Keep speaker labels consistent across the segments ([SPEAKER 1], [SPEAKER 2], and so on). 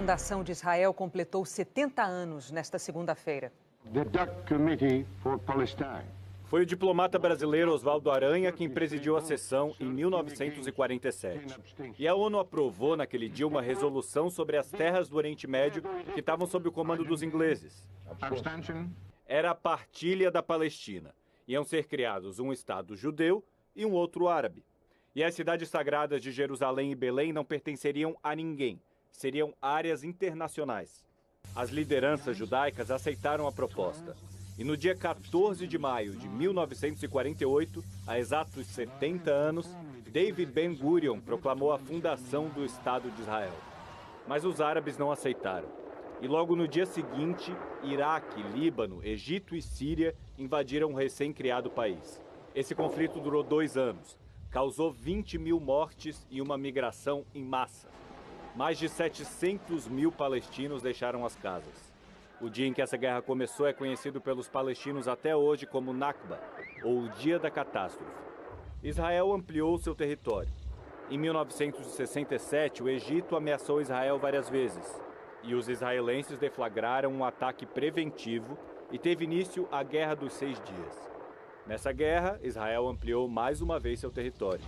[SPEAKER 1] fundação de Israel completou 70 anos nesta segunda-feira.
[SPEAKER 2] The Duck Committee for Palestine.
[SPEAKER 3] Foi o diplomata brasileiro Oswaldo Aranha quem presidiu a sessão em 1947. E a ONU aprovou naquele dia uma resolução sobre as terras do Oriente Médio que estavam sob o comando dos ingleses. Era a partilha da Palestina. Iam ser criados um Estado judeu e um outro árabe. E as cidades sagradas de Jerusalém e Belém não pertenceriam a ninguém. Seriam áreas internacionais. As lideranças judaicas aceitaram a proposta. E no dia 14 de maio de 1948, há exatos 70 anos, David Ben-Gurion proclamou a fundação do Estado de Israel. Mas os árabes não aceitaram. E logo no dia seguinte, Iraque, Líbano, Egito e Síria invadiram o recém-criado país. Esse conflito durou 2 anos, causou 20 mil mortes e uma migração em massa. Mais de 700 mil palestinos deixaram as casas. O dia em que essa guerra começou é conhecido pelos palestinos até hoje como Nakba, ou o Dia da Catástrofe. Israel ampliou seu território. Em 1967, o Egito ameaçou Israel várias vezes. E os israelenses deflagraram um ataque preventivo e teve início a Guerra dos 6 Dias. Nessa guerra, Israel ampliou mais uma vez seu território.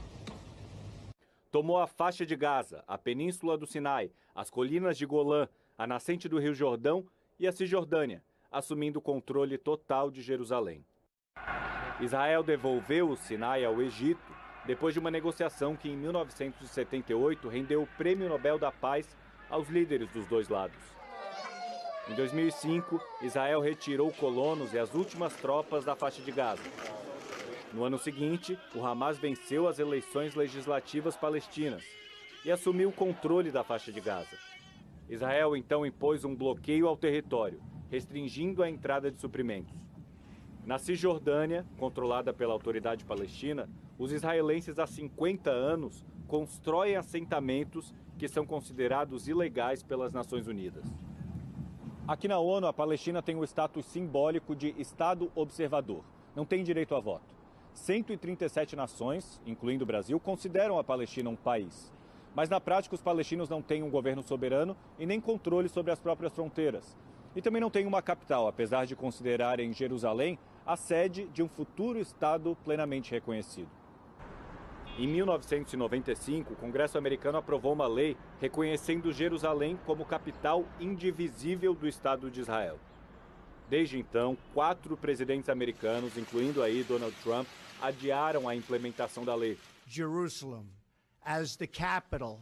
[SPEAKER 3] Tomou a faixa de Gaza, a península do Sinai, as colinas de Golã, a nascente do Rio Jordão e a Cisjordânia, assumindo o controle total de Jerusalém. Israel devolveu o Sinai ao Egito depois de uma negociação que em 1978 rendeu o Prêmio Nobel da Paz aos líderes dos dois lados. Em 2005, Israel retirou colonos e as últimas tropas da faixa de Gaza. No ano seguinte, o Hamas venceu as eleições legislativas palestinas e assumiu o controle da faixa de Gaza. Israel então impôs um bloqueio ao território, restringindo a entrada de suprimentos. Na Cisjordânia, controlada pela autoridade palestina, os israelenses há 50 anos constroem assentamentos que são considerados ilegais pelas Nações Unidas. Aqui na ONU, a Palestina tem o status simbólico de Estado observador. Não tem direito a voto. 137 nações, incluindo o Brasil, consideram a Palestina um país. Mas na prática, os palestinos não têm um governo soberano e nem controle sobre as próprias fronteiras. E também não têm uma capital, apesar de considerarem Jerusalém a sede de um futuro Estado plenamente reconhecido. Em 1995, o Congresso americano aprovou uma lei reconhecendo Jerusalém como capital indivisível do Estado de Israel. Desde então, 4 presidentes americanos, incluindo aí Donald Trump, adiaram a implementação da lei.
[SPEAKER 4] Jerusalem as the capital.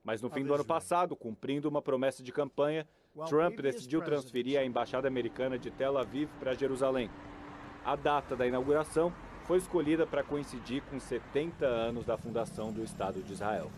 [SPEAKER 3] Mas no fim do ano passado, cumprindo uma promessa de campanha, Trump decidiu transferir a embaixada americana de Tel Aviv para Jerusalém. A data da inauguração foi escolhida para coincidir com 70 anos da fundação do Estado de Israel.